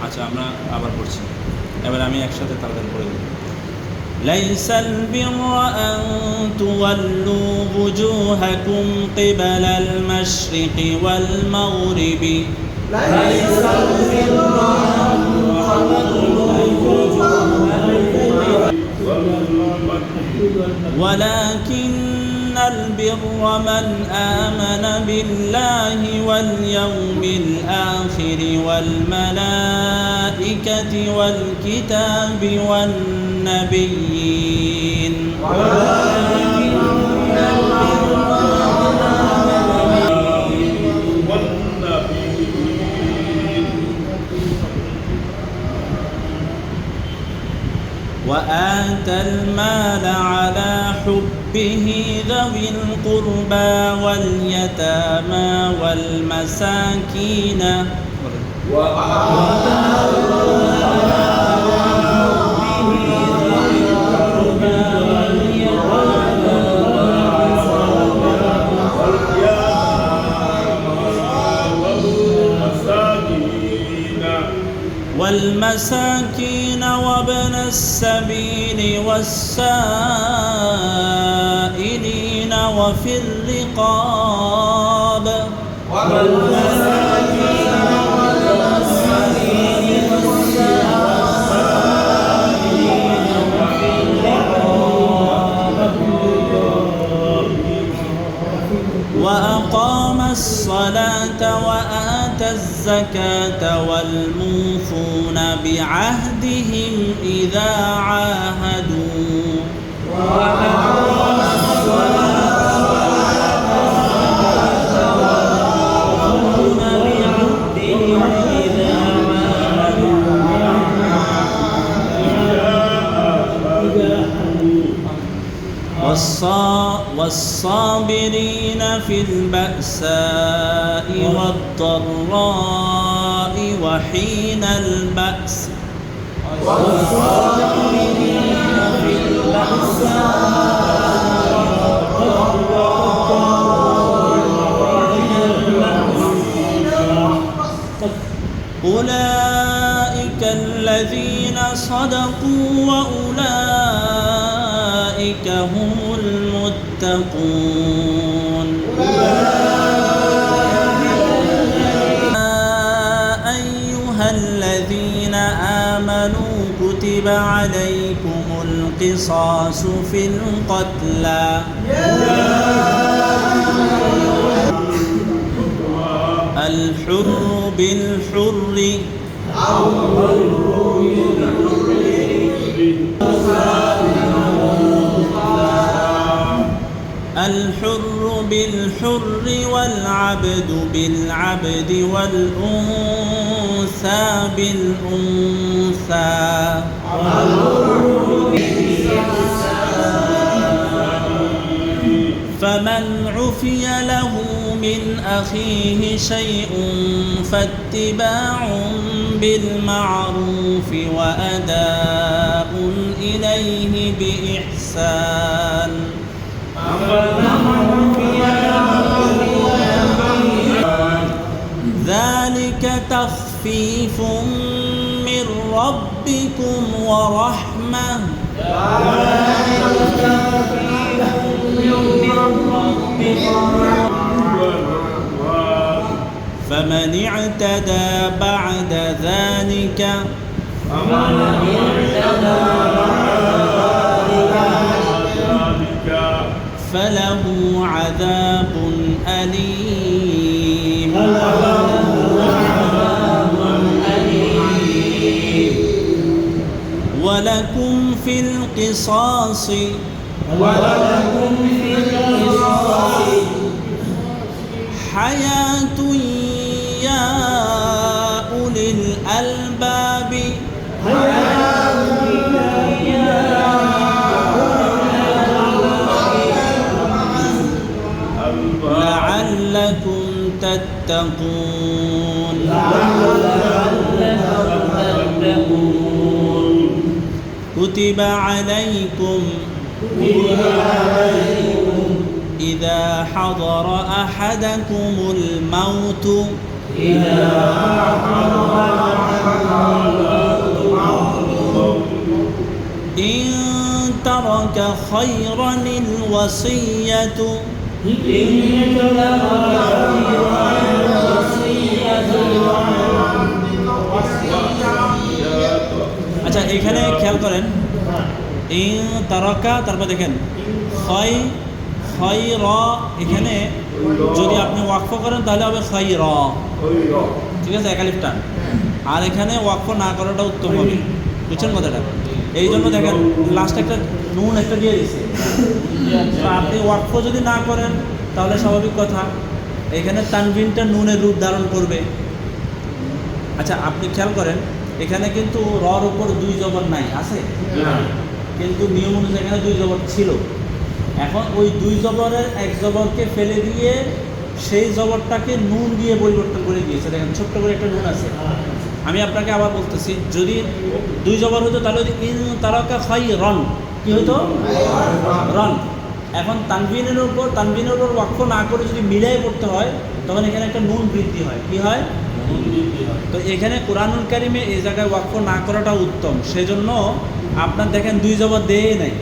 আচ্ছা আমরা আবার পড়ছি, এবার আমি একসাথে তাড়াতাড়ি পড়ে দেব। ليس البر أن تولوا وجوهكم قبل المشرق والمغرب ليس البر أن تولوا ولكن البر من آمن بالله واليوم الآخر والملائكة والكتاب والنبيين وآتى المال على حبه ذوي القربى واليتامى والمساكين والمساكين وابن السبيل والسائلين وفي الرقاب وأقام الصلاة وآتى الزكاة والموفون بعهدهم إذا عاهدوا والصابرين في البأساء والضراء وحين البأس أولئك الذين صدقوا وأولئك هم المتقون أيها الذين آمنوا كتب عليكم القصاص في القتلى الحر بالحر الحر بالحر والعبد بالعبد والأنثى بالأنثى فمن عفي له من أخيه شيء فاتباع بالمعروف وأداء إليه بإحسان ذلك تخفيف من ربكم ورحمة فمن اعتدى بعد ذلك فله عذاب أليم ولكم في القصاص حياة يا أولي الألباب لعلكم تتقون كتب عليكم إذا حضر أحدكم الموت إن ترك خيرا الوصية আচ্ছা এখানে খেয়াল করেন ইন তারাকা তারপর দেখেন খয়র এখানে যদি আপনি ওয়াকফ করেন তাহলে হবে খয়র ঠিক আছে একালিফ টান আর এখানে ওয়াকফ না করাটা উত্তম হবে বুঝছেন কথাটা এই জন্য দেখেন লাস্ট একটা নুন একটা দিয়ে দিচ্ছে আপনি ওয়াকফ যদি না করেন তাহলে স্বাভাবিক কথা এখানে তানবিনটা নুনের রূপ ধারণ করবে আচ্ছা আপনি খেয়াল করেন এখানে কিন্তু রর উপর দুই জবর নাই আছে কিন্তু নিয়ম অনুযায়ী এখানে দুই জবর ছিল এখন ওই দুই জবরের এক জবরকে ফেলে দিয়ে সেই জবরটাকে নুন দিয়ে পরিবর্তন করে দিয়েছে দেখেন ছোট্ট করে একটা নুন আছে আমি আপনাকে আবার বলতেছি যদি দুই জবর হতো তাহলে ইন তারাকা খায়রান কি হতো রন এখন তানবিনের উপর ওয়াকফ না করে যদি মিলাই পড়তে হয় তখন এখানে একটা নুন বৃদ্ধি হয় কি হয় তো এখানে কোরআনুল কারিমে এই জায়গায় ওয়াকফ না করাটা উত্তম সেজন্য আপনার দেখেন দুই জবর দেয় নাই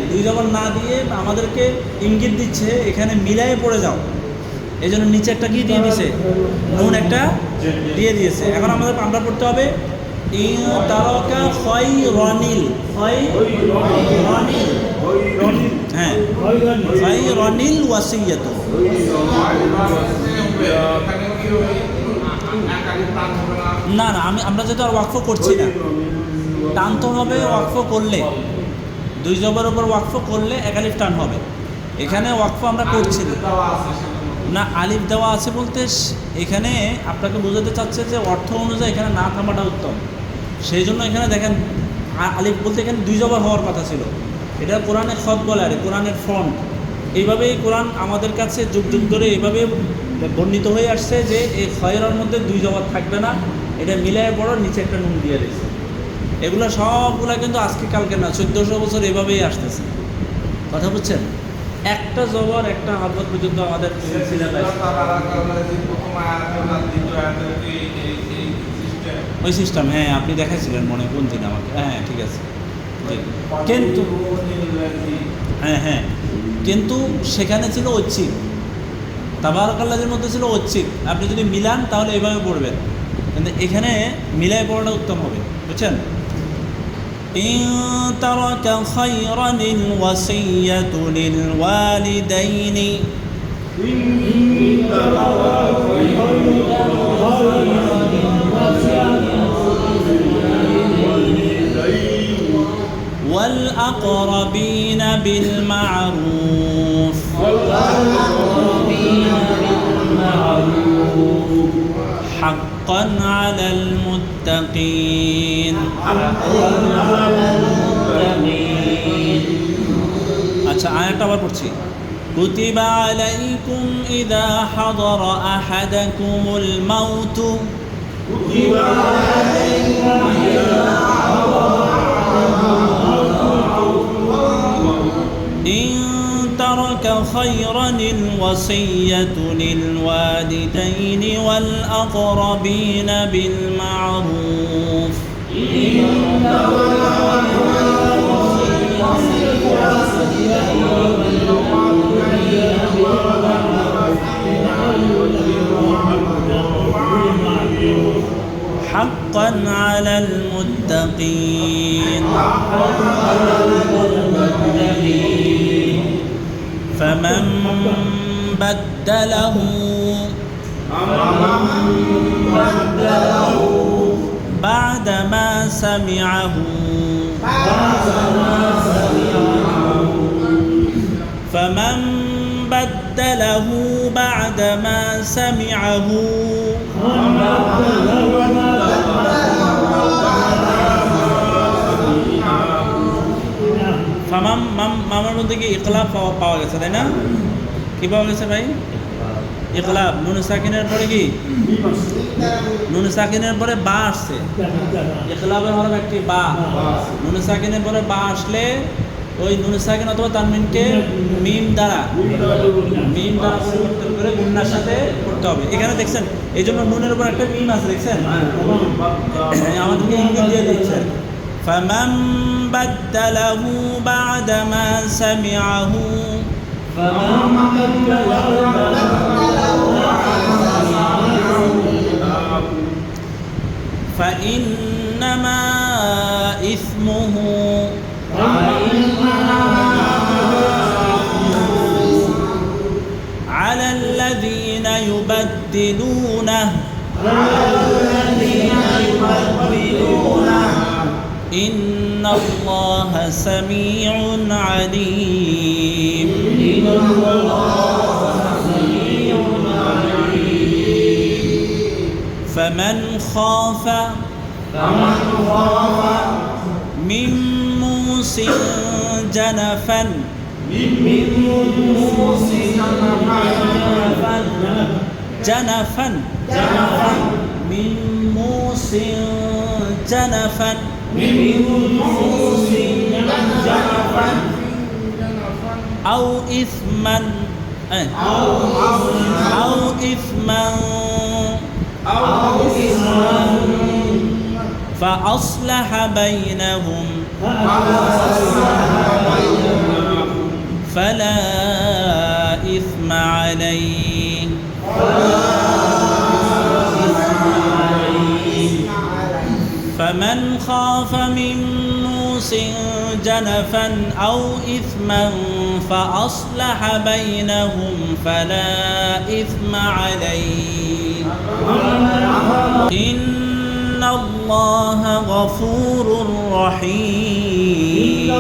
দুই জবর না দিয়ে আমাদেরকে ইঙ্গিত দিচ্ছে এখানে মিলাই পড়ে যাও এই জন্য নিচে একটা কি দিয়ে দিয়েছে নুন একটা দিয়ে দিয়েছে এখন আমরা পড়তে হবে ইন তারাকা খায়রানিল হ্যাঁ খায়রানিল ওয়াসিয়াতু না আমরা যেহেতু আর ওয়াকফ করছি না টান তো হবে ওয়াকফ করলে দুই জবরের উপর ওয়াকফ করলে একালিফ টান হবে এখানে ওয়াকফ আমরা করছি না আলিফ দেওয়া আছে বলতে এখানে আপনাকে বোঝাতে চাচ্ছে যে অর্থ অনুযায়ী এখানে না থামাটা উত্তম সেই জন্য এখানে দেখেন আলিফ বলতে এখানে দুই জবর হওয়ার কথা ছিল এটা কোরআনের খত বলে আর কোরআনের ফ্রন্ট এইভাবেই কোরআন আমাদের কাছে যুগ যুগ ধরে এইভাবে বর্ণিত হয়ে আসছে যে এই খয়রার মধ্যে দুই জবর থাকবে না এটা মিলাই বড় নিচে একটা নুন দিয়ে দিয়েছে এগুলো সবগুলা কিন্তু আজকে কালকে না 1400 বছর এভাবেই আসতেছে কথা বুঝছেন একটা জবর একটা হরকত পর্যন্ত আমাদের ওই সিস্টেম হ্যাঁ আপনি দেখাইছিলেন মনে কোন দিন আমাকে হ্যাঁ ঠিক আছে কিন্তু হ্যাঁ কিন্তু সেখানে ছিল ঐচ্ছিক তাবারাকাল্লাহর মধ্যে ছিল ঐচ্ছিক আপনি যদি মিলান তাহলে এভাবে পড়বেন কিন্তু এখানে মিলাই পড়াটা উত্তম হবে বুঝছেন ইন তারাকা খায়রানিল ওয়াসিয়াতু লিল ওয়ালিদাইনি والأقربين بالمعروف حقا على المتقين আচ্ছা আয়াতটা আবার পড়ছি كتب عليكم إذا حضر أحدكم الموت إن ترك خيرا الوصية للوالدين والأقربين بالمعروف حقا على المتقين فمن بدله بعدما سمعه فمن بدله بعدما سمعه মামার মধ্যে কি ইকলাব পাওয়া গেছে তাই না কি পাওয়া গেছে ভাই ইকলাব নুন সাকিনের পরে কি নুন সাকিনের পরে বা আসছে ইকলাবের হরফ একটি বা নুন সাকিনের পরে বা আসলে ওই নুন সাকিন অথবা তানমিনকে মিম দ্বারা পরিবর্তন করে গুন্নার সাথে করতে হবে এখানে দেখছেন এই জন্য নুনের উপর একটা মিম আছে দেখছেন আমাদেরকে ইঙ্গিত দিয়ে দিচ্ছেন فمن بدله بعدما سمعه فإنما إثمه على الذين يبدلونه إن الله سميع عليم فمن خاف من موص جنفا من موص جنفا أو إثما فأصلح بينهم فلا إثم عليه فمن خاف من موص جنفا أو إثما فأصلح بينهم فلا إثم عليه إن الله غفور رحيم